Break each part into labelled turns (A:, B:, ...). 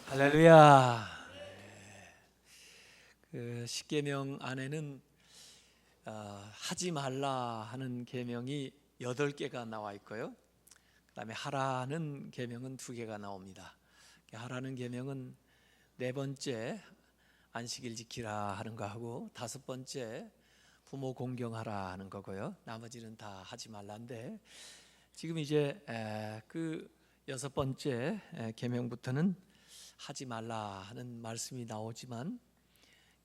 A: 할렐루야. 그 십계명 안에는 하지 말라 하는 계명이 8개가 나와 있고요. 그다음에 하라는 계명은 2개가 나옵니다. 하라는 계명은 4번째 안식일 지키라 하는 거 하고 5번째 부모 공경하라 하는 거고요. 나머지는 다 하지 말라인데 지금 이제 그 6번째 계명부터는 하지 말라 하는 말씀이 나오지만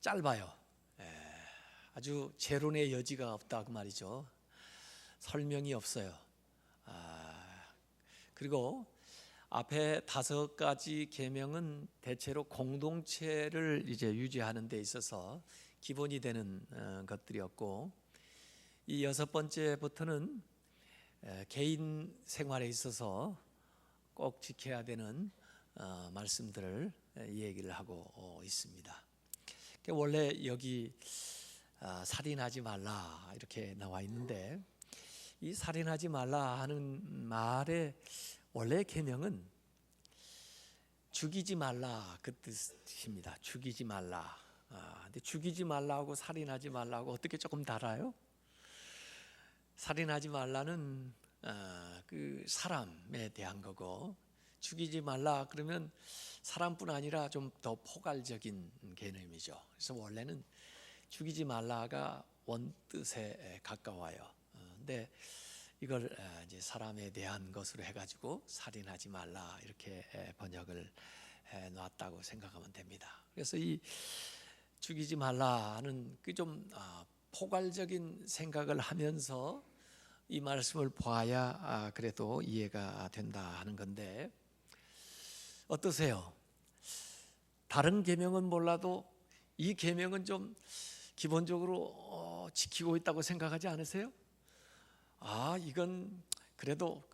A: 짧아요. 아주 재론의 여지가 없다 그 말이죠. 설명이 없어요. 그리고 앞에 5가지 계명은 대체로 공동체를 이제 유지하는 데 있어서 기본이 되는 것들이었고, 이 6번째부터는 개인 생활에 있어서 꼭 지켜야 되는 말씀들을 얘기를 하고 있습니다. 원래 여기 살인하지 말라 이렇게 나와 있는데, 이 살인하지 말라 하는 말의 원래 계명은 죽이지 말라 그 뜻입니다. 죽이지 말라. 근데 죽이지 말라고 살인하지 말라고 어떻게 조금 달라요? 살인하지 말라는 그 사람에 대한 거고, 죽이지 말라 그러면 사람뿐 아니라 좀 더 포괄적인 개념이죠. 그래서 원래는 죽이지 말라가 원뜻에 가까워요. 근데 이걸 이제 사람에 대한 것으로 해가지고 살인하지 말라 이렇게 번역을 해 놨다고 생각하면 됩니다. 그래서 이 죽이지 말라는 그 좀 포괄적인 생각을 하면서 이 말씀을 봐야 그래도 이해가 된다 하는 건데, 어떠세요? 다른 계명은 몰라도 이 계명은 좀 기본적으로 지키고 있다고 생각하지 않으세요? 이건 그래도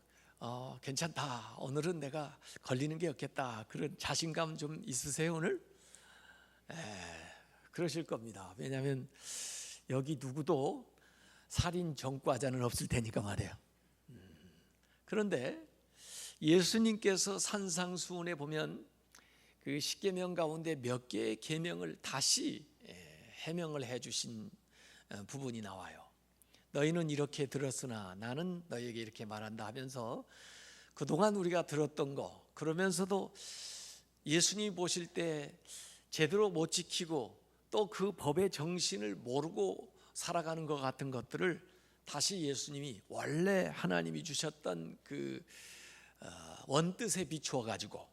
A: 괜찮다. 오늘은 내가 걸리는 게 없겠다. 그런 자신감 좀 있으세요 오늘? 그러실 겁니다. 왜냐하면 여기 누구도 살인 전과자는 없을 테니까 말이에요. 그런데 예수님께서 산상수훈에 보면 그 십계명 가운데 몇 개의 계명을 다시 해명을 해주신 부분이 나와요. 너희는 이렇게 들었으나 나는 너희에게 이렇게 말한다 하면서 그동안 우리가 들었던 거, 그러면서도 예수님이 보실 때 제대로 못 지키고 또 그 법의 정신을 모르고 살아가는 것 같은 것들을 다시 예수님이 원래 하나님이 주셨던 그 원뜻에 비추어 가지고,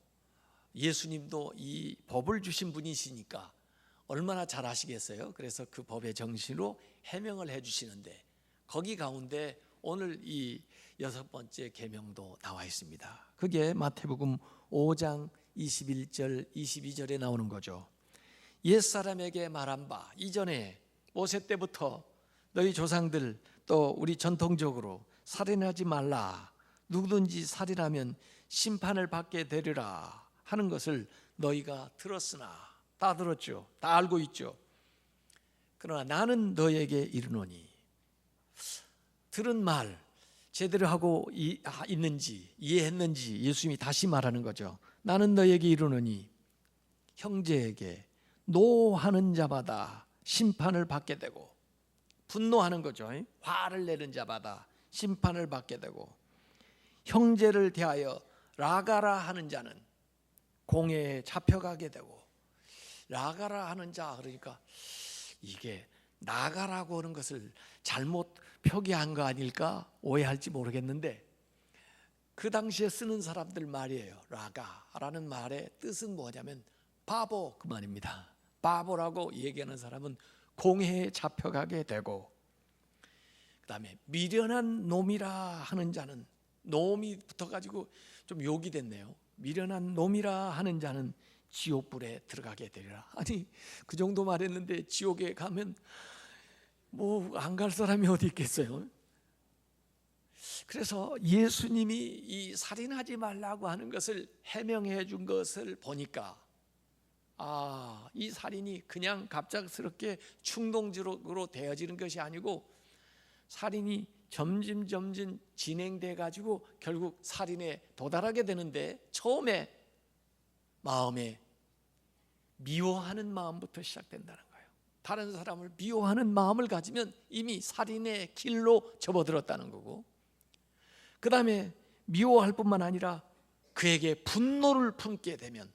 A: 예수님도 이 법을 주신 분이시니까 얼마나 잘 아시겠어요? 그래서 그 법의 정신으로 해명을 해주시는데, 거기 가운데 오늘 이 6번째 계명도 나와 있습니다. 그게 마태복음 5장 21절 22절에 나오는 거죠. 옛사람에게 말한 바 이전에 모세 때부터 너희 조상들 또 우리 전통적으로 살인하지 말라, 누구든지 살인하면 심판을 받게 되리라 하는 것을 너희가 들었으나, 다 들었죠. 다 알고 있죠. 그러나 나는 너희에게 이르노니, 들은 말 제대로 하고 있는지 이해했는지 예수님이 다시 말하는 거죠. 나는 너희에게 이르노니 형제에게 노하는 자마다 심판을 받게 되고, 분노하는 거죠. 화를 내는 자마다 심판을 받게 되고, 형제를 대하여 라가라 하는 자는 공회에 잡혀가게 되고. 라가라 하는 자, 그러니까 이게 나가라고 하는 것을 잘못 표기한 거 아닐까 오해할지 모르겠는데, 그 당시에 쓰는 사람들 말이에요. 라가라는 말의 뜻은 뭐냐면 바보 그 말입니다. 바보라고 얘기하는 사람은 공회에 잡혀가게 되고, 그 다음에 미련한 놈이라 하는 자는, 놈이 붙어가지고 좀 욕이 됐네요. 미련한 놈이라 하는 자는 지옥불에 들어가게 되리라. 아니 그 정도 말했는데 지옥에 가면 뭐 안 갈 사람이 어디 있겠어요? 그래서 예수님이 이 살인하지 말라고 하는 것을 해명해 준 것을 보니까, 이 살인이 그냥 갑작스럽게 충동적으로 되어지는 것이 아니고 살인이 점점 진행돼 가지고 결국 살인에 도달하게 되는데, 처음에 마음에 미워하는 마음부터 시작된다는 거예요. 다른 사람을 미워하는 마음을 가지면 이미 살인의 길로 접어들었다는 거고, 그 다음에 미워할 뿐만 아니라 그에게 분노를 품게 되면,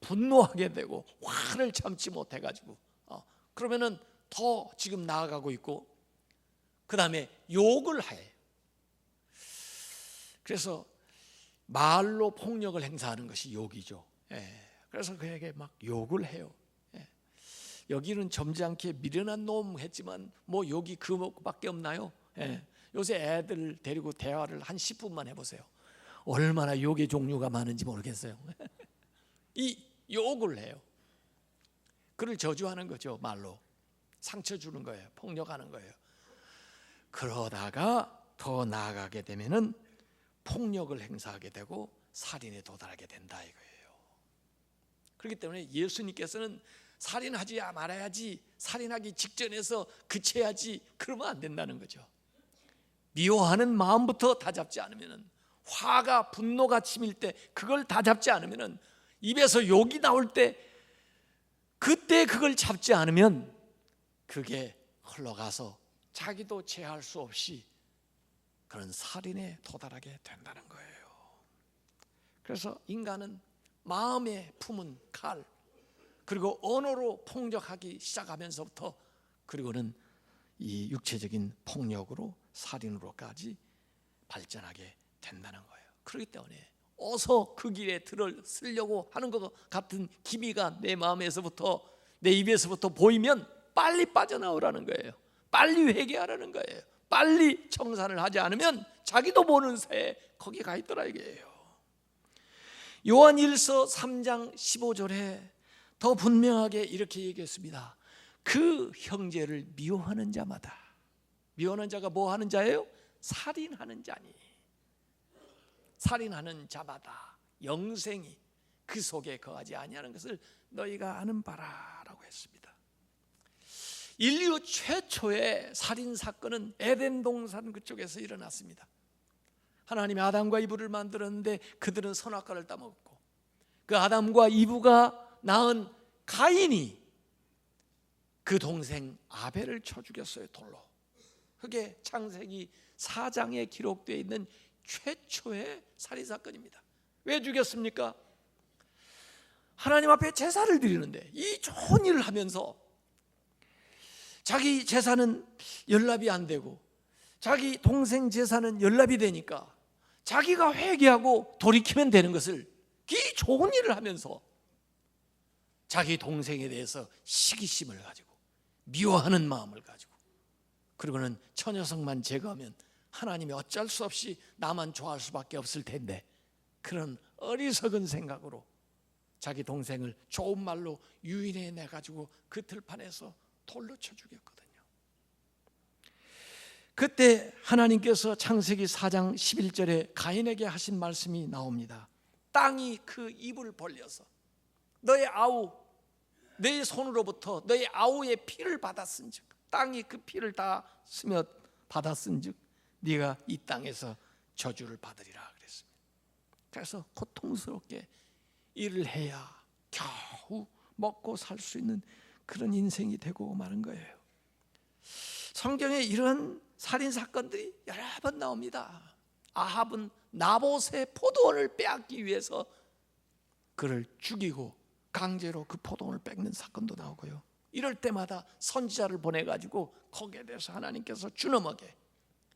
A: 분노하게 되고 화를 참지 못해가지고 그러면은 더 지금 나아가고 있고, 그 다음에 욕을 해요. 그래서 말로 폭력을 행사하는 것이 욕이죠. 그래서 그에게 막 욕을 해요. 여기는 점잖게 미련한 놈 했지만 뭐 욕이 그밖에 없나요? 요새 애들 데리고 대화를 한 10분만 해보세요. 얼마나 욕의 종류가 많은지 모르겠어요. 이 욕을 해요. 그를 저주하는 거죠. 말로 상처 주는 거예요. 폭력하는 거예요. 그러다가 더 나아가게 되면은 폭력을 행사하게 되고 살인에 도달하게 된다 이거예요. 그렇기 때문에 예수님께서는 살인하지 말아야지, 살인하기 직전에서 그쳐야지, 그러면 안 된다는 거죠. 미워하는 마음부터 다잡지 않으면은, 화가 분노가 치밀 때 그걸 다잡지 않으면은, 입에서 욕이 나올 때 그때 그걸 잡지 않으면 그게 흘러가서 자기도 제할 수 없이 그런 살인에 도달하게 된다는 거예요. 그래서 인간은 마음에 품은 칼, 그리고 언어로 폭력하기 시작하면서부터, 그리고는 이 육체적인 폭력으로 살인으로까지 발전하게 된다는 거예요. 그렇기 때문에 어서 그 길에 들어서려고 하는 것 같은 기미가 내 마음에서부터, 내 입에서부터 보이면 빨리 빠져나오라는 거예요. 빨리 회개하라는 거예요. 빨리 청산을 하지 않으면 자기도 모르는 새에 거기 가 있더라 이게요. 요한 1서 3장 15절에 더 분명하게 이렇게 얘기했습니다. 그 형제를 미워하는 자마다, 미워하는 자가 뭐 하는 자예요? 살인하는 자니, 살인하는 자마다 영생이 그 속에 거하지 아니하는 것을 너희가 아는 바라라고 했습니다. 인류 최초의 살인 사건은 에덴 동산 그쪽에서 일어났습니다. 하나님이 아담과 이브를 만들었는데 그들은 선악과를 따먹었고, 그 아담과 이브가 낳은 가인이 그 동생 아벨을 쳐 죽였어요, 돌로. 그게 창세기 4장에 기록되어 있는 최초의 살인 사건입니다. 왜 죽였습니까? 하나님 앞에 제사를 드리는데 이 좋은 일을 하면서 자기 제사는 연납이 안 되고 자기 동생 제사는 연납이 되니까 자기가 회개하고 돌이키면 되는 것을, 이 좋은 일을 하면서 자기 동생에 대해서 시기심을 가지고 미워하는 마음을 가지고, 그리고는 처녀성만 제거하면 하나님이 어쩔 수 없이 나만 좋아할 수밖에 없을 텐데, 그런 어리석은 생각으로 자기 동생을 좋은 말로 유인해 가지고 그 들판에서 돌로 쳐 죽였거든요. 그때 하나님께서 창세기 4장 11절에 가인에게 하신 말씀이 나옵니다. 땅이 그 입을 벌려서 너의 아우, 너의 손으로부터 너의 아우의 피를 받았은즉, 땅이 그 피를 다 스며 받았은즉 네가 이 땅에서 저주를 받으리라 그랬습니다. 그래서 고통스럽게 일을 해야 겨우 먹고 살 수 있는 그런 인생이 되고 마는 거예요. 성경에 이런 살인 사건들이 여러 번 나옵니다. 아합은 나봇의 포도원을 빼앗기 위해서 그를 죽이고 강제로 그 포도원을 뺏는 사건도 나오고요. 이럴 때마다 선지자를 보내가지고 거기에 대해서 하나님께서 주너먹게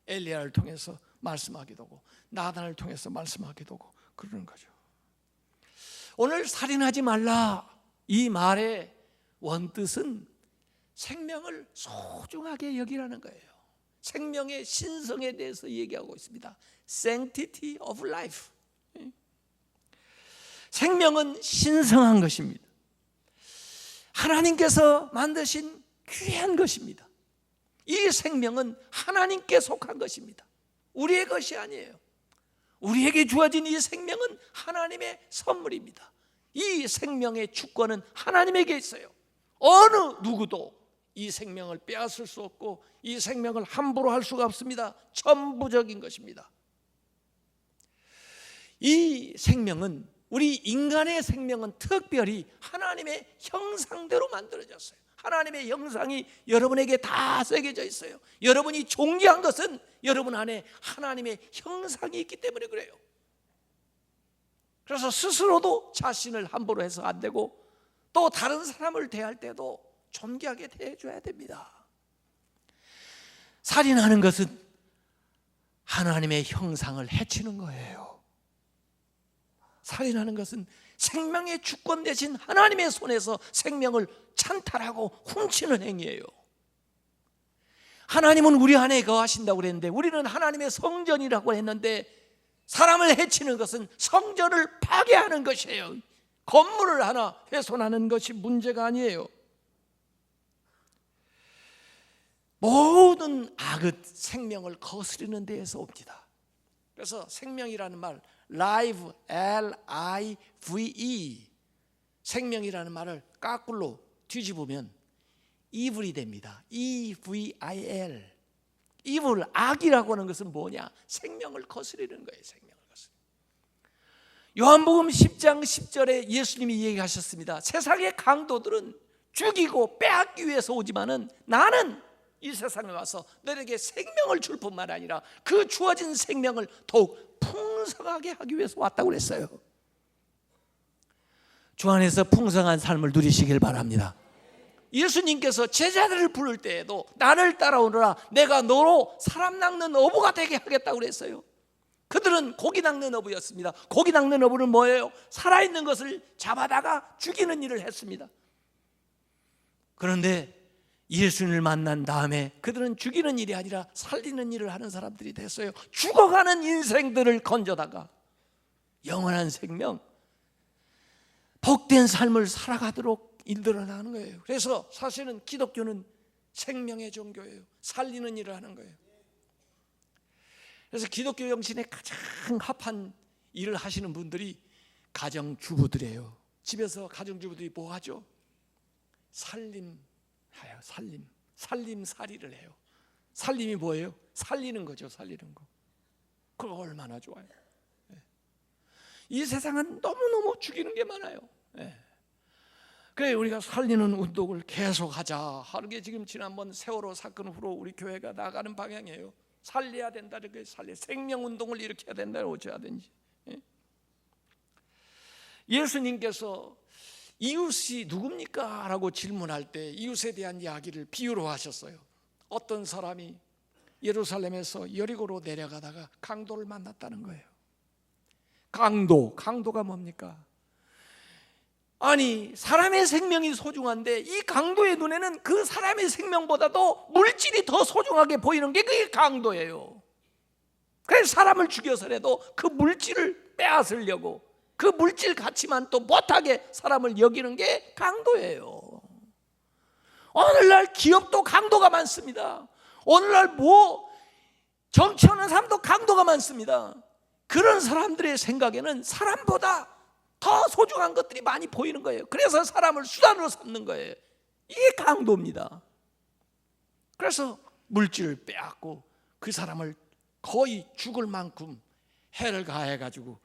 A: 엘리야를 통해서 말씀하기도 하고 나단을 통해서 말씀하기도 하고 그러는 거죠. 오늘 살인하지 말라 이 말의 원뜻은 생명을 소중하게 여기라는 거예요. 생명의 신성에 대해서 얘기하고 있습니다. Sanctity of life. 생명은 신성한 것입니다. 하나님께서 만드신 귀한 것입니다. 이 생명은 하나님께 속한 것입니다. 우리의 것이 아니에요. 우리에게 주어진 이 생명은 하나님의 선물입니다. 이 생명의 주권은 하나님에게 있어요. 어느 누구도 이 생명을 빼앗을 수 없고 이 생명을 함부로 할 수가 없습니다. 천부적인 것입니다. 이 생명은 우리 인간의 생명은 특별히 하나님의 형상대로 만들어졌어요. 하나님의 형상이 여러분에게 다 새겨져 있어요. 여러분이 존귀한 것은 여러분 안에 하나님의 형상이 있기 때문에 그래요. 그래서 스스로도 자신을 함부로 해서 안 되고, 또 다른 사람을 대할 때도 존귀하게 대해줘야 됩니다. 살인하는 것은 하나님의 형상을 해치는 거예요. 살인하는 것은 생명의 주권 대신 하나님의 손에서 생명을 찬탈하고 훔치는 행위예요. 하나님은 우리 안에 거하신다고 그랬는데, 우리는 하나님의 성전이라고 했는데, 사람을 해치는 것은 성전을 파괴하는 것이에요. 건물을 하나 훼손하는 것이 문제가 아니에요. 모든 악은 생명을 거스르는 데에서 옵니다. 그래서 생명이라는 말, live, L-I-V-E, 생명이라는 말을 까꿀로 뒤집으면 evil이 됩니다. E-V-I-L. evil, 악이라고 하는 것은 뭐냐? 생명을 거스르는 거예요. 생명을 거스르는. 요한복음 10장 10절에 예수님이 얘기하셨습니다. 세상의 강도들은 죽이고 빼앗기 위해서 오지만은 나는 이 세상에 와서 너에게 생명을 줄 뿐만 아니라 그 주어진 생명을 더욱 풍성하게 하기 위해서 왔다고 그랬어요. 주 안에서 풍성한 삶을 누리시길 바랍니다. 예수님께서 제자들을 부를 때에도 나를 따라오너라, 내가 너로 사람 낚는 어부가 되게 하겠다고 그랬어요. 그들은 고기 낚는 어부였습니다. 고기 낚는 어부는 뭐예요? 살아있는 것을 잡아다가 죽이는 일을 했습니다. 그런데 예수님을 만난 다음에 그들은 죽이는 일이 아니라 살리는 일을 하는 사람들이 됐어요. 죽어가는 인생들을 건져다가 영원한 생명, 복된 삶을 살아가도록 인도하는 거예요. 그래서 사실은 기독교는 생명의 종교예요. 살리는 일을 하는 거예요. 그래서 기독교 정신에 가장 합한 일을 하시는 분들이 가정주부들이에요. 집에서 가정주부들이 뭐 하죠? 살림해요. 살림살이를 해요. 살림이 뭐예요? 살리는 거죠. 살리는 거. 그거 얼마나 좋아요. 이 세상은 너무너무 죽이는 게 많아요. 그래, 우리가 살리는 운동을 계속하자 하는 게 지금 지난번 세월호 사건 후로 우리 교회가 나가는 방향이에요. 살려야 된다, 이렇게 생명 운동을 일으켜야 된다, 어찌하든지. 예수님께서 이웃이 누굽니까? 라고 질문할 때 이웃에 대한 이야기를 비유로 하셨어요. 어떤 사람이 예루살렘에서 여리고로 내려가다가 강도를 만났다는 거예요. 강도가 뭡니까? 아니, 사람의 생명이 소중한데 이 강도의 눈에는 그 사람의 생명보다도 물질이 더 소중하게 보이는 게 그게 강도예요. 그래서 사람을 죽여서라도 그 물질을 빼앗으려고, 그 물질 가치만 또 못하게 사람을 여기는 게 강도예요. 오늘날 기업도 강도가 많습니다. 오늘날 정치하는 사람도 강도가 많습니다. 그런 사람들의 생각에는 사람보다 더 소중한 것들이 많이 보이는 거예요. 그래서 사람을 수단으로 삼는 거예요. 이게 강도입니다. 그래서 물질을 빼앗고 그 사람을 거의 죽을 만큼 해를 가해가지고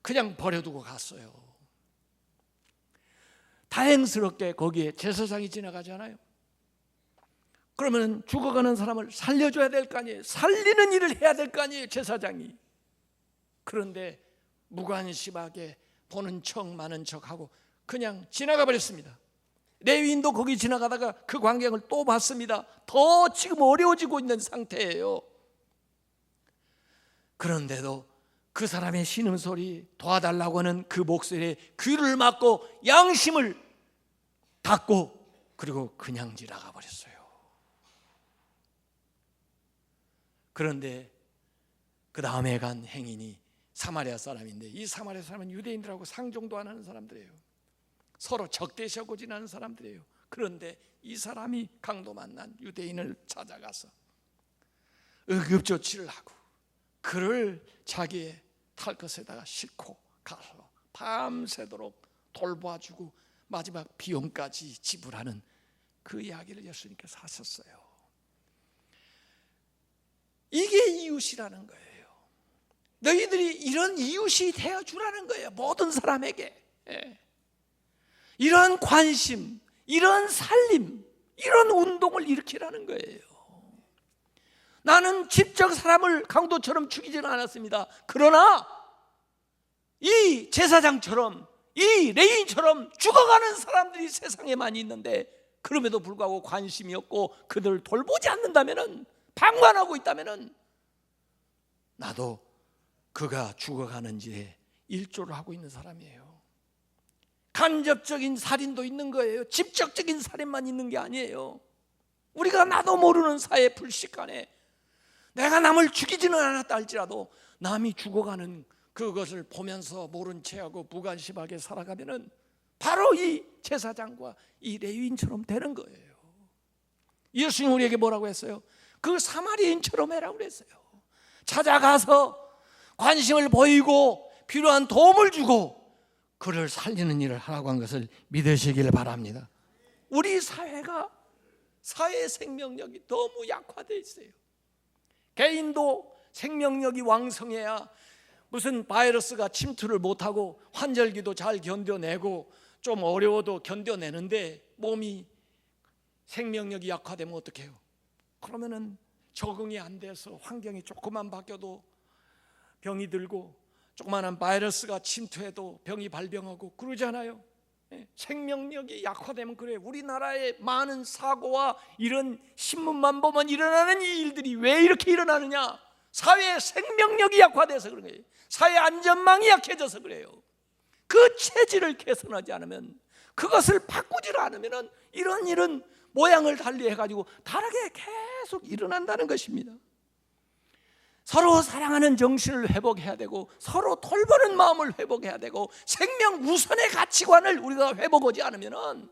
A: 그냥 버려두고 갔어요. 다행스럽게 거기에 제사장이 지나가잖아요. 그러면 죽어가는 사람을 살려줘야 될 거 아니에요. 살리는 일을 해야 될 거 아니에요, 제사장이. 그런데 무관심하게 보는 척 마는 척하고 그냥 지나가 버렸습니다. 레위인도 거기 지나가다가 그 광경을 또 봤습니다. 더 지금 어려워지고 있는 상태예요. 그런데도 그 사람의 신음소리, 도와달라고 하는 그 목소리에 귀를 막고 양심을 닫고 그리고 그냥 지나가 버렸어요. 그런데 그 다음에 간 행인이 사마리아 사람인데, 이 사마리아 사람은 유대인들하고 상종도 안 하는 사람들이에요. 서로 적대시하고 지내는 사람들이에요. 그런데 이 사람이 강도 만난 유대인을 찾아가서 응급조치를 하고 그를 자기의 탈 것에다가 싣고 가서 밤새도록 돌봐주고 마지막 비용까지 지불하는 그 이야기를 예수님께서 하셨어요. 이게 이웃이라는 거예요. 너희들이 이런 이웃이 되어주라는 거예요. 모든 사람에게. 이런 관심, 이런 살림, 이런 운동을 일으키라는 거예요. 나는 직접 사람을 강도처럼 죽이지는 않았습니다. 그러나 이 제사장처럼, 이 레인처럼 죽어가는 사람들이 세상에 많이 있는데, 그럼에도 불구하고 관심이 없고 그들을 돌보지 않는다면, 방관하고 있다면, 나도 그가 죽어가는지에 일조를 하고 있는 사람이에요. 간접적인 살인도 있는 거예요. 직접적인 살인만 있는 게 아니에요. 우리가 나도 모르는 사회 불식간에 내가 남을 죽이지는 않았다 할지라도 남이 죽어가는 그것을 보면서 모른 체하고 무관심하게 살아가면은 바로 이 제사장과 이 레위인처럼 되는 거예요. 예수님 우리에게 뭐라고 했어요? 그 사마리아인처럼 해라고 그랬어요. 찾아가서 관심을 보이고 필요한 도움을 주고 그를 살리는 일을 하라고 한 것을 믿으시길 바랍니다. 우리 사회가 사회 생명력이 너무 약화되어 있어요. 개인도 생명력이 왕성해야 무슨 바이러스가 침투를 못하고 환절기도 잘 견뎌내고 좀 어려워도 견뎌내는데, 몸이 생명력이 약화되면 어떡해요? 그러면은 적응이 안 돼서 환경이 조금만 바뀌어도 병이 들고, 조그마한 바이러스가 침투해도 병이 발병하고 그러잖아요. 생명력이 약화되면 그래요. 우리나라의 많은 사고와 이런 신문만 보면 일어나는 이 일들이 왜 이렇게 일어나느냐? 사회의 생명력이 약화돼서 그런 거예요. 사회 안전망이 약해져서 그래요. 그 체질을 개선하지 않으면, 그것을 바꾸지 않으면 이런 일은 모양을 달리 해가지고 다르게 계속 일어난다는 것입니다. 서로 사랑하는 정신을 회복해야 되고, 서로 돌보는 마음을 회복해야 되고, 생명 우선의 가치관을 우리가 회복하지 않으면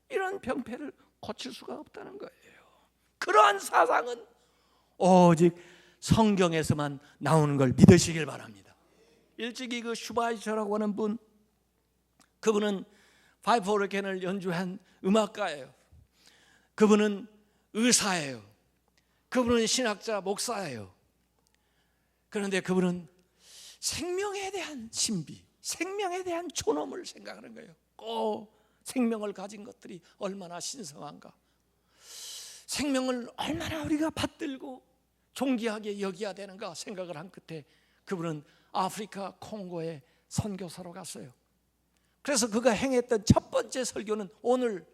A: 이런 병폐를 고칠 수가 없다는 거예요. 그러한 사상은 오직 성경에서만 나오는 걸 믿으시길 바랍니다. 일찍이 그 슈바이처라고 하는 분, 그분은 파이프 오르겐을 연주한 음악가예요. 그분은 의사예요. 그분은 신학자, 목사예요. 그런데 그분은 생명에 대한 신비, 생명에 대한 존엄을 생각하는 거예요. 꼭 생명을 가진 것들이 얼마나 신성한가, 생명을 얼마나 우리가 받들고 존귀하게 여겨야 되는가 생각을 한 끝에 그분은 아프리카 콩고에 선교사로 갔어요. 그래서 그가 행했던 첫 번째 설교는 오늘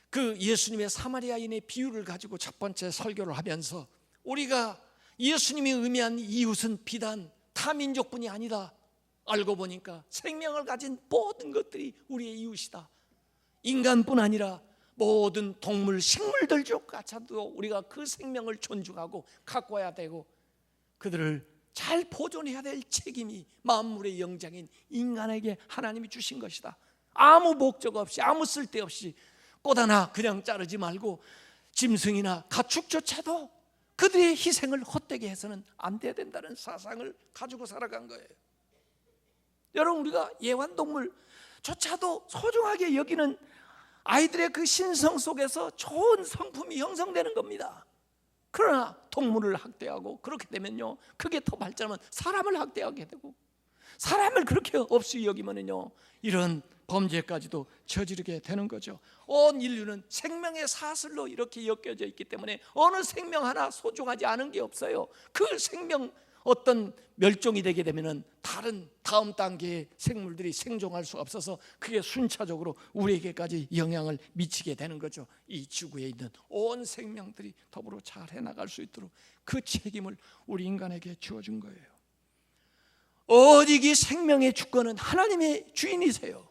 A: 그 예수님의 사마리아인의 비유를 가지고 첫 번째 설교를 하면서, 우리가 예수님이 의미한 이웃은 비단 타민족뿐이 아니다. 알고 보니까 생명을 가진 모든 것들이 우리의 이웃이다. 인간뿐 아니라 모든 동물, 식물들조차도 우리가 그 생명을 존중하고 가꿔야 되고 그들을 잘 보존해야 될 책임이 만물의 영장인 인간에게 하나님이 주신 것이다. 아무 목적 없이, 아무 쓸데 없이 꽃 하나 그냥 자르지 말고 짐승이나 가축조차도 그들의 희생을 헛되게 해서는 안 돼야 된다는 사상을 가지고 살아간 거예요. 여러분, 우리가 애완동물조차도 소중하게 여기는 아이들의 그 신성 속에서 좋은 성품이 형성되는 겁니다. 그러나 동물을 학대하고 그렇게 되면요, 그게 더 발전하면 사람을 학대하게 되고, 사람을 그렇게 없이 여기면요 이런 범죄까지도 저지르게 되는 거죠. 온 인류는 생명의 사슬로 이렇게 엮여져 있기 때문에 어느 생명 하나 소중하지 않은 게 없어요. 그 생명 어떤 멸종이 되게 되면은 다른 다음 단계의 생물들이 생존할 수가 없어서 그게 순차적으로 우리에게까지 영향을 미치게 되는 거죠. 이 지구에 있는 온 생명들이 더불어 잘 해나갈 수 있도록 그 책임을 우리 인간에게 주어준 거예요. 오직 이 생명의 주권은 하나님의 주인이세요.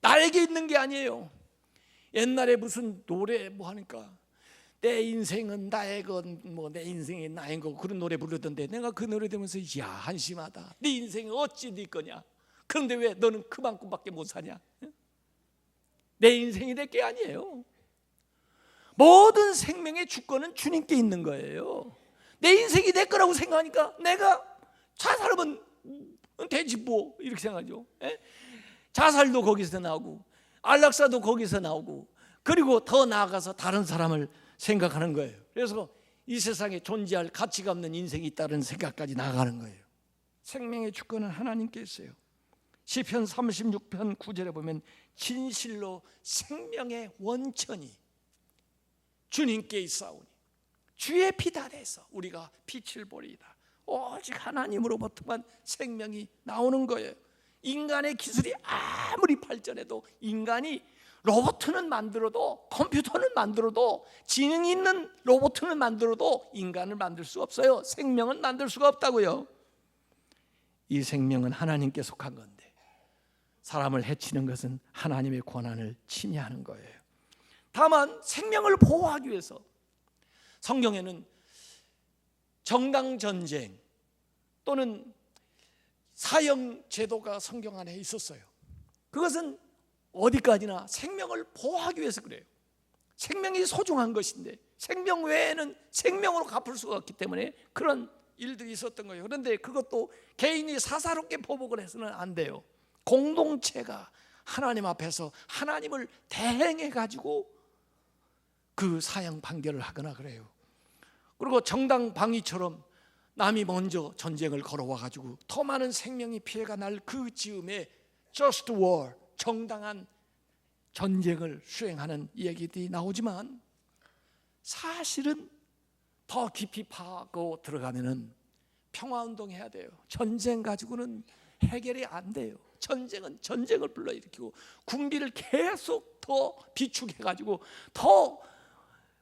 A: 나에게 있는 게 아니에요. 옛날에 무슨 노래 뭐 하니까 내 인생은 나의 건, 뭐 내 인생이 나인 거, 그런 노래 부르던데 내가 그 노래 들으면서 야, 한심하다. 네 인생이 어찌 네 거냐? 그런데 왜 너는 그만큼밖에 못 사냐? 내 인생이 내 게 아니에요. 모든 생명의 주권은 주님께 있는 거예요. 내 인생이 내 거라고 생각하니까 내가 자살하면 되지 뭐 이렇게 생각하죠. 자살도 거기서 나오고 안락사도 거기서 나오고, 그리고 더 나아가서 다른 사람을 생각하는 거예요. 그래서 이 세상에 존재할 가치가 없는 인생이 있다는 생각까지 나가는 거예요.
B: 생명의 주권은 하나님께 있어요. 시편 36편 9절에 보면 진실로 생명의 원천이 주님께 있사오니 주의 피 아래에서 우리가 빛을 보리이다. 오직 하나님으로부터만 생명이 나오는 거예요. 인간의 기술이 아무리 발전해도, 인간이 로봇은 만들어도, 컴퓨터는 만들어도, 지능이 있는 로봇은 만들어도 인간을 만들 수 없어요. 생명은 만들 수가 없다고요. 이 생명은 하나님께 속한 건데 사람을 해치는 것은 하나님의 권한을 침해하는 거예요. 다만 생명을 보호하기 위해서 성경에는 정당 전쟁 또는 사형 제도가 성경 안에 있었어요. 그것은 어디까지나 생명을 보호하기 위해서 그래요. 생명이 소중한 것인데 생명 외에는 생명으로 갚을 수가 없기 때문에 그런 일들이 있었던 거예요. 그런데 그것도 개인이 사사롭게 보복을 해서는 안 돼요. 공동체가 하나님 앞에서 하나님을 대행해 가지고 그 사형 판결을 하거나 그래요. 그리고 정당 방위처럼 남이 먼저 전쟁을 걸어와 가지고 더 많은 생명이 피해가 날 그 즈음에 just war, 정당한 전쟁을 수행하는 얘기들이 나오지만 사실은 더 깊이 파고 들어가면은 평화운동 해야 돼요. 전쟁 가지고는 해결이 안 돼요. 전쟁은 전쟁을 불러일으키고 군비를 계속 더 비축해 가지고 더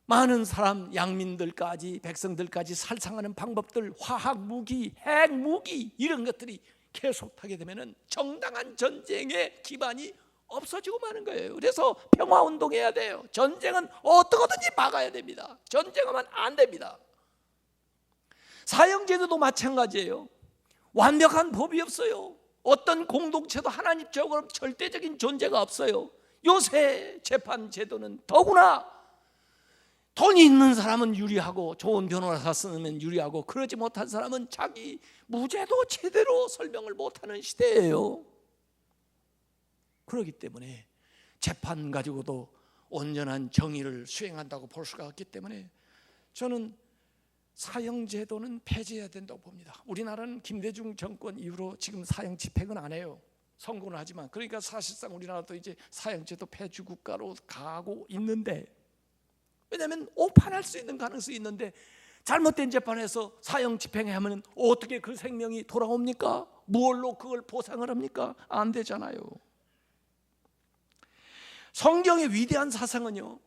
B: 많은 사람, 양민들까지 백성들까지 살상하는 방법들, 화학 무기, 핵 무기 이런 것들이 계속하게 되면은 정당한 전쟁의 기반이 없어지고 마는 거예요. 그래서 평화운동해야 돼요. 전쟁은 어떻게든지 막아야 됩니다. 전쟁하면 안 됩니다. 사형제도도 마찬가지예요. 완벽한 법이 없어요. 어떤 공동체도 하나님적으로 절대적인 존재가 없어요. 요새 재판 제도는 더구나 돈이 있는 사람은 유리하고 좋은 변호사 쓰면 유리하고 그러지 못한 사람은 자기 무죄도 제대로 설명을 못하는 시대예요. 그렇기 때문에 재판 가지고도 온전한 정의를 수행한다고 볼 수가 없기 때문에 저는 사형제도는 폐지해야 된다고 봅니다. 우리나라는 김대중 정권 이후로 지금 사형 집행은 안 해요. 선고는 하지만, 그러니까 사실상 우리나라도 이제 사형제도 폐지 국가로 가고 있는데, 왜냐하면 오판할 수 있는 가능성이 있는데 잘못된 재판에서 사형 집행하면 어떻게 그 생명이 돌아옵니까? 무엇로 그걸 보상을 합니까? 안 되잖아요. 성경의 위대한 사상은요,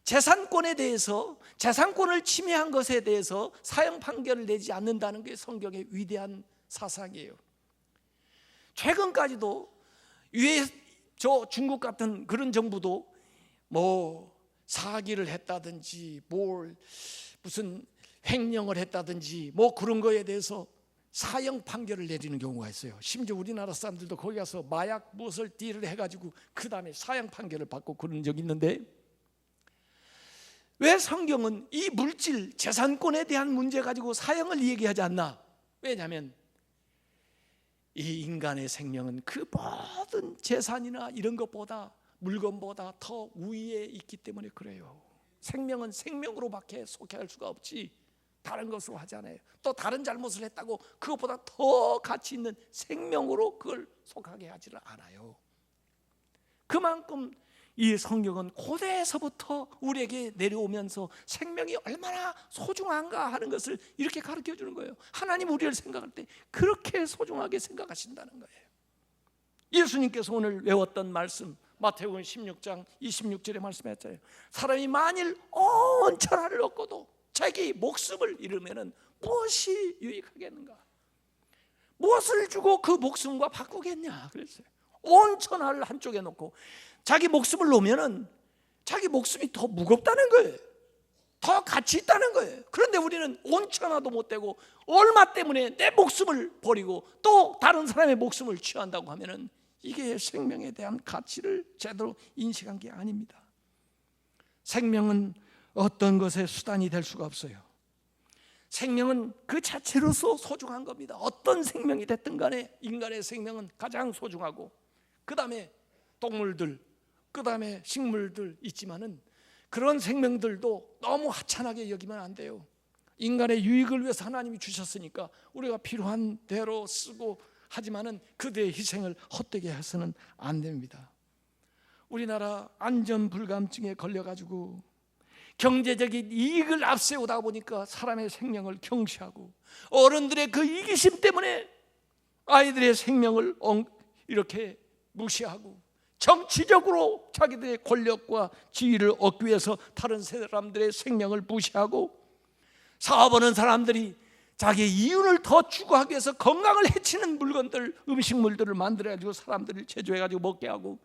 B: 재산권에 대해서, 재산권을 침해한 것에 대해서 사형 판결을 내지 않는다는 게 성경의 위대한 사상이에요. 최근까지도 저 중국 같은 그런 정부도 뭐 사기를 했다든지 무슨 횡령을 했다든지 뭐 그런 거에 대해서 사형 판결을 내리는 경우가 있어요. 심지어 우리나라 사람들도 거기 가서 마약 무엇을 딜을 해가지고 그 다음에 사형 판결을 받고 그런 적이 있는데, 왜 성경은 이 물질 재산권에 대한 문제 가지고 사형을 얘기하지 않나? 왜냐하면 이 인간의 생명은 그 모든 재산이나 이런 것보다, 물건보다 더 우위에 있기 때문에 그래요. 생명은 생명으로밖에 속해할 수가 없지 다른 것으로 하지 않아요. 또 다른 잘못을 했다고 그것보다 더 가치 있는 생명으로 그걸 속하게 하지를 않아요. 그만큼 이 성경은 고대에서부터 우리에게 내려오면서 생명이 얼마나 소중한가 하는 것을 이렇게 가르쳐 주는 거예요. 하나님 우리를 생각할 때 그렇게 소중하게 생각하신다는 거예요. 예수님께서 오늘 외웠던 말씀, 마태복음 16장 26절에 말씀했잖아요. 사람이 만일 온 천하를 얻고도 자기 목숨을 잃으면 무엇이 유익하겠는가? 무엇을 주고 그 목숨과 바꾸겠냐 그랬어요. 온 천하를 한쪽에 놓고 자기 목숨을 놓으면 자기 목숨이 더 무겁다는 거예요. 더 가치 있다는 거예요. 그런데 우리는 온 천하도 못 되고 얼마 때문에 내 목숨을 버리고 또 다른 사람의 목숨을 취한다고 하면 이게 생명에 대한 가치를 제대로 인식한 게 아닙니다. 생명은 어떤 것의 수단이 될 수가 없어요. 생명은 그 자체로서 소중한 겁니다. 어떤 생명이 됐든 간에 인간의 생명은 가장 소중하고, 그 다음에 동물들, 그 다음에 식물들 있지만은 그런 생명들도 너무 하찮게 여기면 안 돼요. 인간의 유익을 위해서 하나님이 주셨으니까 우리가 필요한 대로 쓰고, 하지만은 그대의 희생을 헛되게 해서는 안 됩니다. 우리나라 안전불감증에 걸려가지고 경제적인 이익을 앞세우다 보니까 사람의 생명을 경시하고, 어른들의 그 이기심 때문에 아이들의 생명을 이렇게 무시하고, 정치적으로 자기들의 권력과 지위를 얻기 위해서 다른 사람들의 생명을 무시하고, 사업하는 사람들이 자기의 이윤을 더 추구하기 위해서 건강을 해치는 물건들, 음식물들을 만들어가지고 사람들을 제조해가지고 먹게 하고,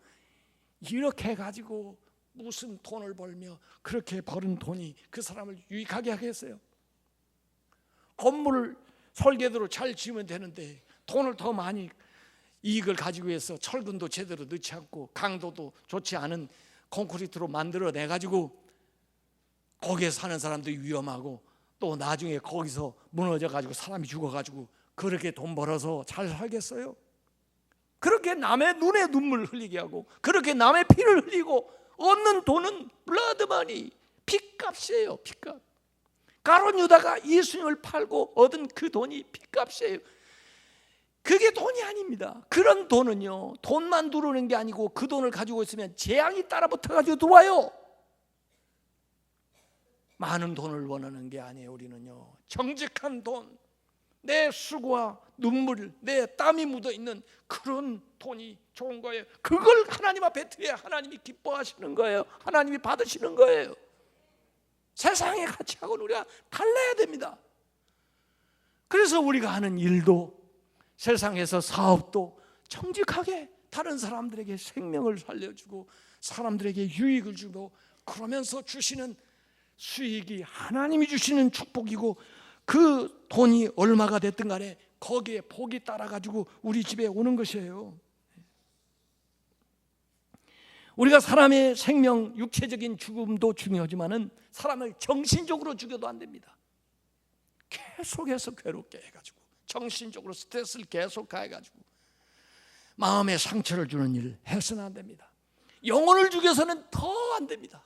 B: 이렇게 해가지고 무슨 돈을 벌며 그렇게 벌은 돈이 그 사람을 유익하게 하겠어요? 건물을 설계대로 잘 지으면 되는데 돈을 더 많이 이익을 가지고 해서 철근도 제대로 넣지 않고 강도도 좋지 않은 콘크리트로 만들어내가지고 거기에 사는 사람들이 위험하고, 또 나중에 거기서 무너져가지고 사람이 죽어가지고 그렇게 돈 벌어서 잘 살겠어요? 그렇게 남의 눈에 눈물 흘리게 하고, 그렇게 남의 피를 흘리고 얻는 돈은 블러드머니, 핏값이에요. 핏값. 가룟 유다가 예수님을 팔고 얻은 그 돈이 핏값이에요. 그게 돈이 아닙니다. 그런 돈은요, 돈만 들어오는 게 아니고 그 돈을 가지고 있으면 재앙이 따라붙어가지고 들어와요. 많은 돈을 원하는 게 아니에요. 우리는요, 정직한 돈, 내 수고와 눈물, 내 땀이 묻어있는 그런 돈이 좋은 거예요. 그걸 하나님 앞에 드려야 하나님이 기뻐하시는 거예요. 하나님이 받으시는 거예요. 세상의 가치하고는 우리가 달라야 됩니다. 그래서 우리가 하는 일도, 세상에서 사업도 정직하게 다른 사람들에게 생명을 살려주고 사람들에게 유익을 주고, 그러면서 주시는 수익이 하나님이 주시는 축복이고, 그 돈이 얼마가 됐든 간에 거기에 복이 따라가지고 우리 집에 오는 것이에요. 우리가 사람의 생명, 육체적인 죽음도 중요하지만은 사람을 정신적으로 죽여도 안 됩니다. 계속해서 괴롭게 해가지고, 정신적으로 스트레스를 계속 가해가지고 마음에 상처를 주는 일을 해서는 안 됩니다. 영혼을 죽여서는 더 안 됩니다.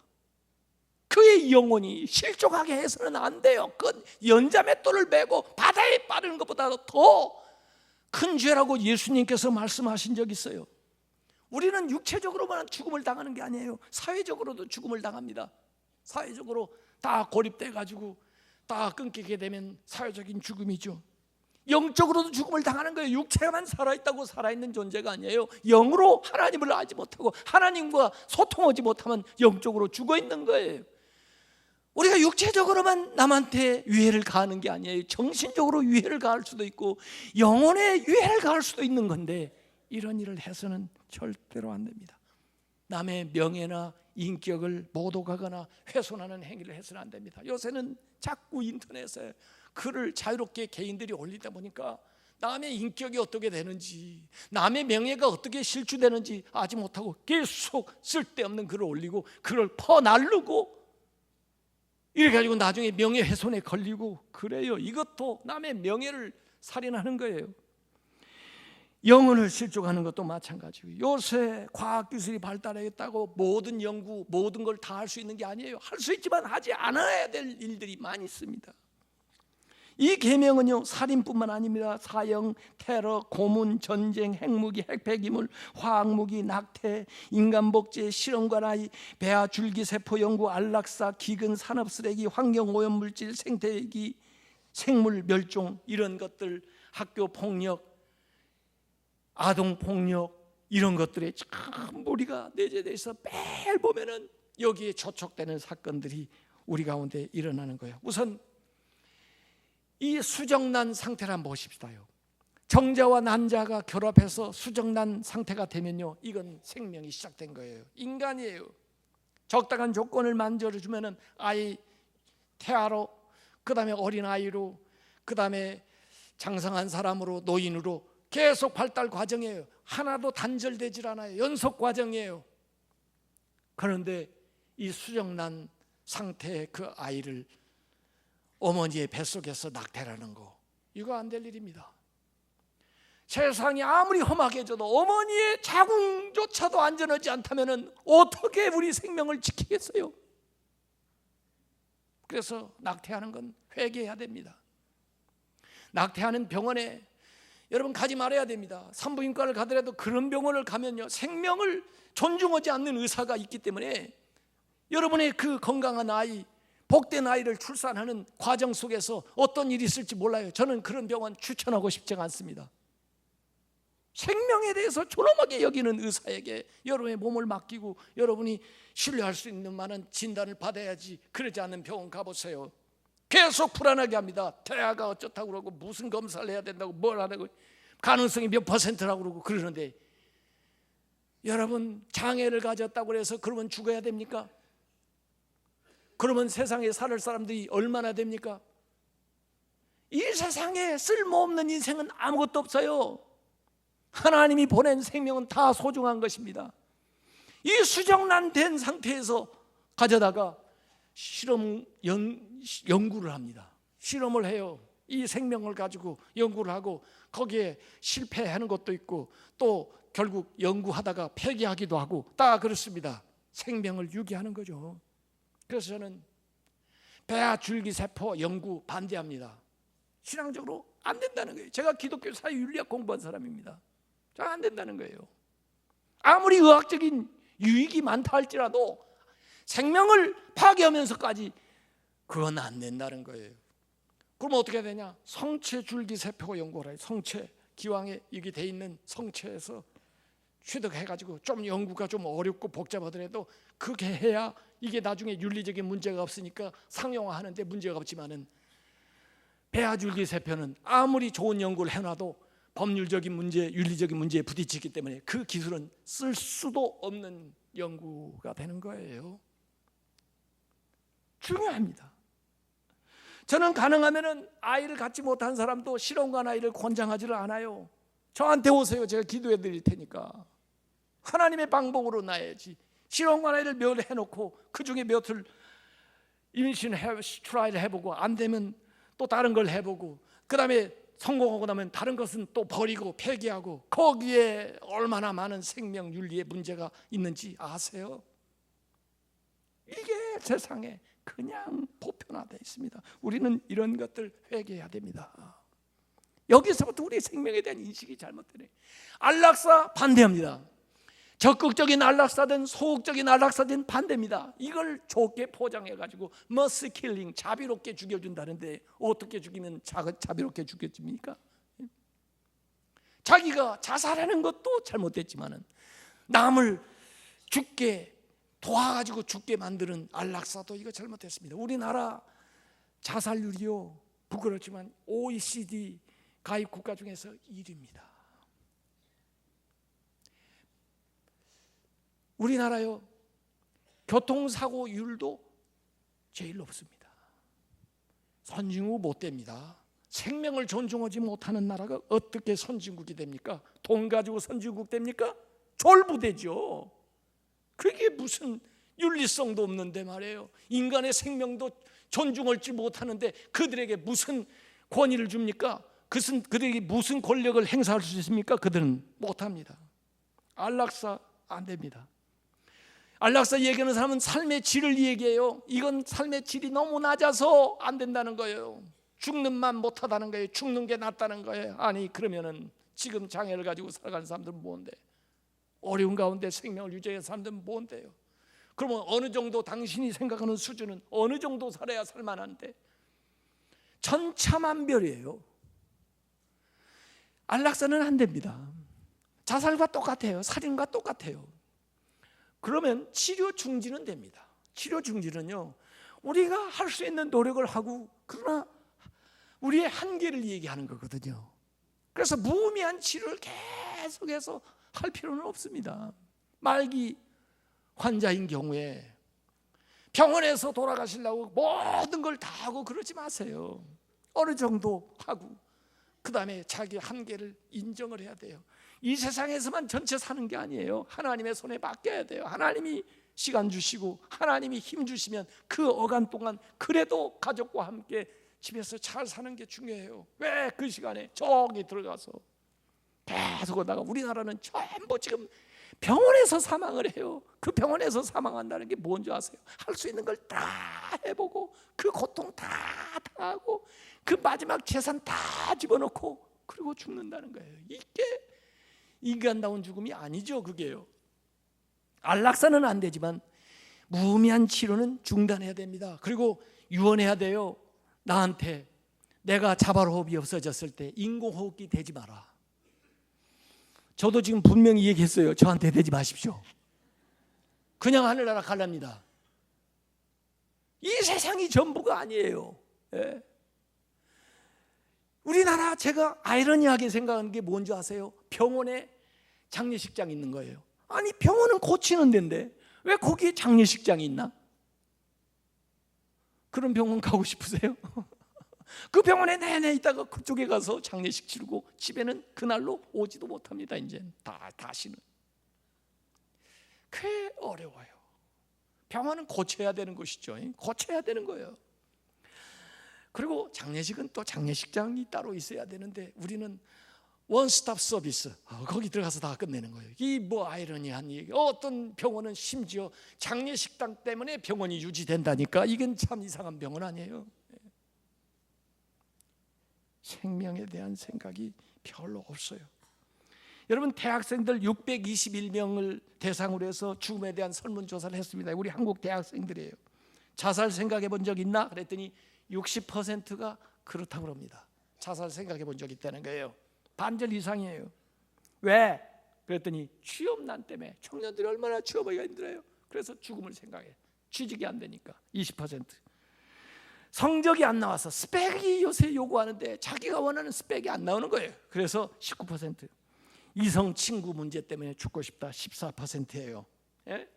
B: 그의 영혼이 실족하게 해서는 안 돼요. 그 연자맷돌을 메고 바다에 빠르는 것보다 더 큰 죄라고 예수님께서 말씀하신 적이 있어요. 우리는 육체적으로만 죽음을 당하는 게 아니에요. 사회적으로도 죽음을 당합니다. 사회적으로 다 고립돼 가지고 다 끊기게 되면 사회적인 죽음이죠. 영적으로도 죽음을 당하는 거예요. 육체만 살아있다고 살아있는 존재가 아니에요. 영으로 하나님을 알지 못하고 하나님과 소통하지 못하면 영적으로 죽어있는 거예요. 우리가 육체적으로만 남한테 유해를 가하는 게 아니에요. 정신적으로 유해를 가할 수도 있고 영혼에 유해를 가할 수도 있는 건데, 이런 일을 해서는 절대로 안 됩니다. 남의 명예나 인격을 모독하거나 훼손하는 행위를 해서는 안 됩니다. 요새는 자꾸 인터넷에 글을 자유롭게 개인들이 올리다 보니까 남의 인격이 어떻게 되는지, 남의 명예가 어떻게 실추되는지 알지 못하고 계속 쓸데없는 글을 올리고 글을 퍼날르고, 이렇게 가지고 나중에 명예훼손에 걸리고 그래요. 이것도 남의 명예를 살인하는 거예요. 영혼을 실족하는 것도 마찬가지고, 요새 과학기술이 발달했다고 모든 연구, 모든 걸 다 할 수 있는 게 아니에요. 할 수 있지만 하지 않아야 될 일들이 많이 있습니다. 이 계명은요, 살인뿐만 아닙니다. 사형, 테러, 고문, 전쟁, 핵무기, 핵폐기물, 화학무기, 낙태, 인간복제, 실험과 나이, 배아 줄기세포 연구, 안락사, 기근, 산업쓰레기, 환경오염물질, 생태위기, 생물 멸종, 이런 것들, 학교폭력, 아동폭력, 이런 것들에 참 우리가 내재되어 있어 매일 보면은 여기에 저촉되는 사건들이 우리 가운데 일어나는 거예요. 우선 이 수정난 상태를 한번 보십시다요. 정자와 난자가 결합해서 수정난 상태가 되면요, 이건 생명이 시작된 거예요. 인간이에요. 적당한 조건을 만들어주면은 아이 태아로, 그 다음에 어린아이로, 그 다음에 장성한 사람으로, 노인으로 계속 발달 과정이에요. 하나도 단절되질 않아요. 연속 과정이에요. 그런데 이 수정난 상태의 그 아이를 어머니의 뱃속에서 낙태라는 거, 이거 안 될 일입니다. 세상이 아무리 험하게져도 어머니의 자궁조차도 안전하지 않다면 어떻게 우리 생명을 지키겠어요? 그래서 낙태하는 건 회개해야 됩니다. 낙태하는 병원에 여러분 가지 말아야 됩니다. 산부인과를 가더라도 그런 병원을 가면요, 생명을 존중하지 않는 의사가 있기 때문에 여러분의 그 건강한 아이, 복된 아이를 출산하는 과정 속에서 어떤 일이 있을지 몰라요. 저는 그런 병원 추천하고 싶지가 않습니다. 생명에 대해서 존엄하게 여기는 의사에게 여러분의 몸을 맡기고 여러분이 신뢰할 수 있는 만한 진단을 받아야지. 그러지 않는 병원 가보세요. 계속 불안하게 합니다. 태아가 어쩌다고 그러고 무슨 검사를 해야 된다고 뭘 하라고, 가능성이 몇 %라고 그러고 그러는데, 여러분 장애를 가졌다고 해서 그러면 죽어야 됩니까? 그러면 세상에 살 사람들이 얼마나 됩니까? 이 세상에 쓸모없는 인생은 아무것도 없어요. 하나님이 보낸 생명은 다 소중한 것입니다. 이 수정란된 상태에서 가져다가 연구를 합니다. 실험을 해요. 이 생명을 가지고 연구를 하고 거기에 실패하는 것도 있고 또 결국 연구하다가 폐기하기도 하고 다 그렇습니다. 생명을 유기하는 거죠. 그래서 저는 배아 줄기세포 연구 반대합니다. 신앙적으로 안 된다는 거예요. 제가 기독교 사회윤리학 공부한 사람입니다. 잘 안 된다는 거예요. 아무리 의학적인 유익이 많다 할지라도 생명을 파괴하면서까지 그건 안 된다는 거예요. 그럼 어떻게 되냐? 성체 줄기세포 연구를 해요. 성체, 기왕에 이게 돼 있는 성체에서 취득해가지고, 좀 연구가 좀 어렵고 복잡하더라도 그렇게 해야 이게 나중에 윤리적인 문제가 없으니까 상용화하는데 문제가 없지만은, 배아줄기세포는 아무리 좋은 연구를 해놔도 법률적인 문제, 윤리적인 문제에 부딪히기 때문에 그 기술은 쓸 수도 없는 연구가 되는 거예요. 중요합니다. 저는 가능하면은 아이를 갖지 못한 사람도 실험관 아이를 권장하지를 않아요. 저한테 오세요. 제가 기도해 드릴 테니까. 하나님의 방법으로 나야지. 실험관 아이를 몇 해놓고 그 중에 몇을 임신 트라이를 해보고 안 되면 또 다른 걸 해보고, 그 다음에 성공하고 나면 다른 것은 또 버리고 폐기하고, 거기에 얼마나 많은 생명 윤리의 문제가 있는지 아세요? 이게 세상에 그냥 보편화되어 있습니다. 우리는 이런 것들 회개해야 됩니다. 여기서부터 우리 생명에 대한 인식이 잘못되네. 안락사 반대합니다. 적극적인 안락사든 소극적인 안락사든 반대입니다. 이걸 좋게 포장해가지고 머시 킬링, 자비롭게 죽여준다는데 어떻게 죽이면 자비롭게 죽여집니까? 자기가 자살하는 것도 잘못됐지만은 남을 죽게 도와가지고 죽게 만드는 안락사도 이거 잘못됐습니다. 우리나라 자살률이요, 부끄럽지만 OECD 가입 국가 중에서 1위입니다. 우리나라요, 교통사고율도 제일 높습니다. 선진국 못 됩니다. 생명을 존중하지 못하는 나라가 어떻게 선진국이 됩니까? 돈 가지고 선진국 됩니까? 졸부되죠. 그게 무슨 윤리성도 없는데 말이에요. 인간의 생명도 존중할지 못하는데 그들에게 무슨 권위를 줍니까? 그들에게 무슨 권력을 행사할 수 있습니까? 그들은 못합니다. 안락사 안 됩니다. 안락사 얘기하는 사람은 삶의 질을 얘기해요. 이건 삶의 질이 너무 낮아서 안 된다는 거예요. 죽는 만 못하다는 거예요. 죽는 게 낫다는 거예요. 아니, 그러면은 지금 장애를 가지고 살아가는 사람들은 뭔데? 어려운 가운데 생명을 유지하는 사람들은 뭔데요? 그러면 어느 정도 당신이 생각하는 수준은 어느 정도 살아야 살만한데? 천차만별이에요. 안락사는 안 됩니다. 자살과 똑같아요. 살인과 똑같아요. 그러면 치료 중지는 됩니다. 치료 중지는요, 우리가 할 수 있는 노력을 하고, 그러나 우리의 한계를 얘기하는 거거든요. 그래서 무의미한 치료를 계속해서 할 필요는 없습니다. 말기 환자인 경우에 병원에서 돌아가시려고 모든 걸 다 하고 그러지 마세요. 어느 정도 하고 그 다음에 자기 한계를 인정을 해야 돼요. 이 세상에서만 전체 사는 게 아니에요. 하나님의 손에 맡겨야 돼요. 하나님이 시간 주시고 하나님이 힘 주시면 그 어간 동안 그래도 가족과 함께 집에서 잘 사는 게 중요해요. 왜 그 시간에 저기 들어가서 계속 오다가, 우리나라는 전부 지금 병원에서 사망을 해요. 그 병원에서 사망한다는 게 뭔지 아세요? 할 수 있는 걸 다 해보고 그 고통 다 당하고 그 마지막 재산 다 집어넣고 그리고 죽는다는 거예요. 이게 인간다운 죽음이 아니죠. 그게요. 안락사는 안 되지만 무의미한 치료는 중단해야 됩니다. 그리고 유언해야 돼요. 나한테 내가 자발호흡이 없어졌을 때 인공호흡기 대지 마라. 저도 지금 분명히 얘기했어요. 저한테 대지 마십시오. 그냥 하늘나라 갈랍니다. 이 세상이 전부가 아니에요. 예. 우리나라 제가 아이러니하게 생각하는 게 뭔지 아세요? 병원에 장례식장 있는 거예요. 아니 병원은 고치는 데인데 왜 거기에 장례식장이 있나? 그런 병원 가고 싶으세요? 그 병원에 내내 있다가 그쪽에 가서 장례식 치르고 집에는 그날로 오지도 못합니다. 이제 다시는. 꽤 어려워요. 병원은 고쳐야 되는 것이죠. 고쳐야 되는 거예요. 그리고 장례식은 또 장례식장이 따로 있어야 되는데 우리는 원스톱 서비스 거기 들어가서 다 끝내는 거예요. 이 뭐 아이러니한 얘기. 어떤 병원은 심지어 장례식당 때문에 병원이 유지된다니까 이건 참 이상한 병원 아니에요. 생명에 대한 생각이 별로 없어요. 여러분 대학생들 621명을 대상으로 해서 죽음에 대한 설문조사를 했습니다. 우리 한국 대학생들이에요. 자살 생각해 본 적 있나? 그랬더니 60%가 그렇다고 합니다. 자살 생각해 본 적 있다는 거예요. 반절 이상이에요. 왜? 그랬더니 취업난 때문에 청년들이 얼마나 취업하기가 힘들어요. 그래서 죽음을 생각해. 취직이 안 되니까 20%. 성적이 안 나와서 스펙이 요새 요구하는데 자기가 원하는 스펙이 안 나오는 거예요. 그래서 19%. 이성 친구 문제 때문에 죽고 싶다 14%예요. 예?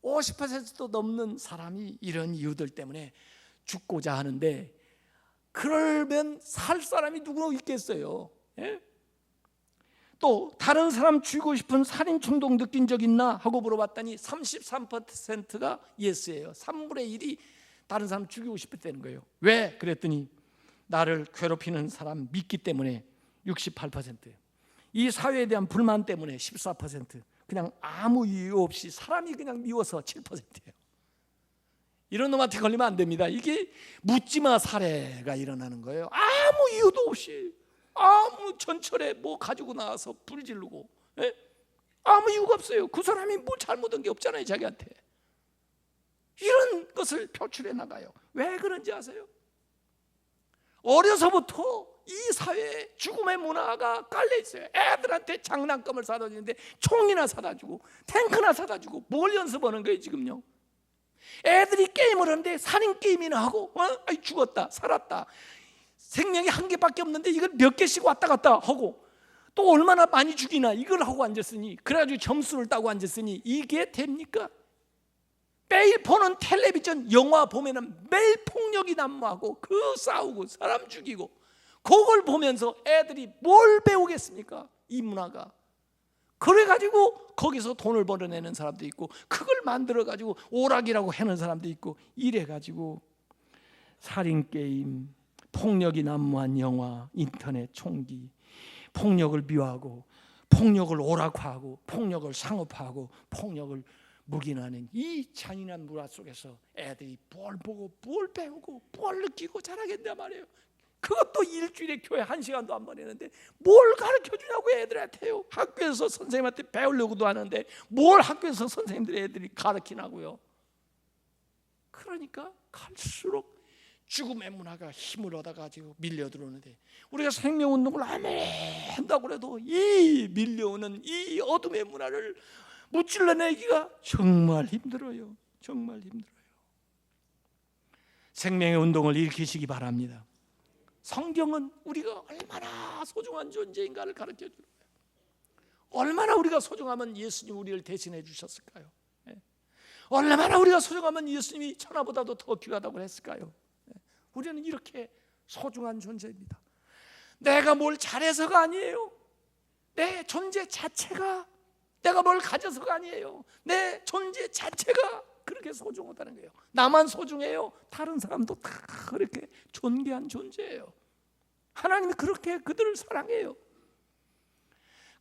B: 50%도 넘는 사람이 이런 이유들 때문에 죽고자 하는데 그러면 살 사람이 누구 있겠어요? 예? 또 다른 사람 죽이고 싶은 살인 충동 느낀 적 있나 하고 물어봤더니 33%가 예스예요. 3분의 1이 다른 사람 죽이고 싶었다는 거예요. 왜? 그랬더니 나를 괴롭히는 사람 믿기 때문에 68%, 이 사회에 대한 불만 때문에 14%, 그냥 아무 이유 없이 사람이 그냥 미워서 7%예요. 이런 놈한테 걸리면 안 됩니다. 이게 묻지마 사례가 일어나는 거예요. 아무 이유도 없이 아무 전철에 뭐 가지고 나와서 불 지르고, 예? 아무 이유가 없어요. 그 사람이 뭘 잘못한 게 없잖아요. 자기한테. 이런 것을 표출해 나가요. 왜 그런지 아세요? 어려서부터 이 사회에 죽음의 문화가 깔려 있어요. 애들한테 장난감을 사다 주는데 총이나 사다 주고 탱크나 사다 주고 뭘 연습하는 거예요 지금요? 애들이 게임을 하는데 살인 게임이나 하고 아이 죽었다 살았다 생명이 한 개밖에 없는데 이걸 몇 개씩 왔다 갔다 하고 또 얼마나 많이 죽이나 이걸 하고 앉았으니 그래가지고 점수를 따고 앉았으니 이게 됩니까? 매일 보는 텔레비전 영화 보면은 매일 폭력이 난무하고 그 싸우고 사람 죽이고 그걸 보면서 애들이 뭘 배우겠습니까? 이 문화가. 그래가지고 거기서 돈을 벌어내는 사람도 있고 그걸 만들어가지고 오락이라고 하는 사람도 있고 이래가지고 살인게임, 폭력이 난무한 영화, 인터넷 총기, 폭력을 미워하고 폭력을 오락화하고 폭력을 상업화하고 폭력을 묵인하는 이 잔인한 문화 속에서 애들이 뭘 보고 뭘 배우고 뭘 느끼고 자라겠단 말이에요. 그것도 일주일에 교회 1시간도 안 보내는데 뭘 가르쳐주냐고 애들한테요. 학교에서 선생님한테 배우려고도 하는데 뭘 학교에서 선생님들이 애들이 가르치냐고요. 그러니까 갈수록 죽음의 문화가 힘을 얻어가지고 밀려들어오는데 우리가 생명운동을 아무리 한다고 해도 이 밀려오는 이 어둠의 문화를 무찔러내기가 정말 힘들어요. 정말 힘들어요. 생명의 운동을 일으키시기 바랍니다. 성경은 우리가 얼마나 소중한 존재인가를 가르쳐 주는 거예요. 얼마나 우리가 소중하면 예수님 우리를 대신해 주셨을까요? 얼마나 우리가 소중하면 예수님이 천하보다도 더 귀하다고 했을까요? 우리는 이렇게 소중한 존재입니다. 내가 뭘 잘해서가 아니에요. 내 존재 자체가 내가 뭘 가져서가 아니에요. 내 존재 자체가 그렇게 소중하다는 거예요. 나만 소중해요. 다른 사람도 다 그렇게 존귀한 존재예요. 하나님이 그렇게 그들을 사랑해요.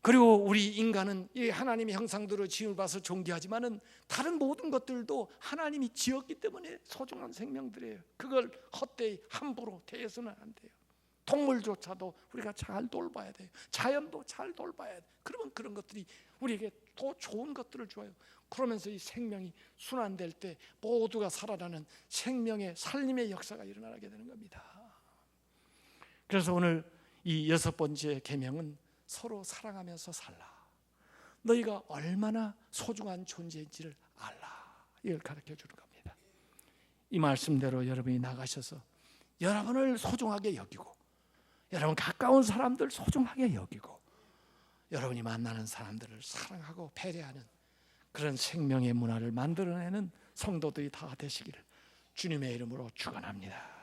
B: 그리고 우리 인간은 이 하나님의 형상대로 지음을 봐서 존귀하지만은 다른 모든 것들도 하나님이 지었기 때문에 소중한 생명들이에요. 그걸 헛되이 함부로 대해서는 안 돼요. 동물조차도 우리가 잘 돌봐야 돼요. 자연도 잘 돌봐야 돼요. 그러면 그런 것들이 우리에게 더 좋은 것들을 줘요. 그러면서 이 생명이 순환될 때 모두가 살아나는 생명의 살림의 역사가 일어나게 되는 겁니다. 그래서 오늘 이 6번째 계명은 서로 사랑하면서 살라. 너희가 얼마나 소중한 존재인지를 알라. 이걸 가르쳐 주는 겁니다. 이 말씀대로 여러분이 나가셔서 여러분을 소중하게 여기고, 여러분 가까운 사람들 소중하게 여기고, 여러분이 만나는 사람들을 사랑하고 배려하는 그런 생명의 문화를 만들어내는 성도들이 다 되시기를 주님의 이름으로 축원합니다.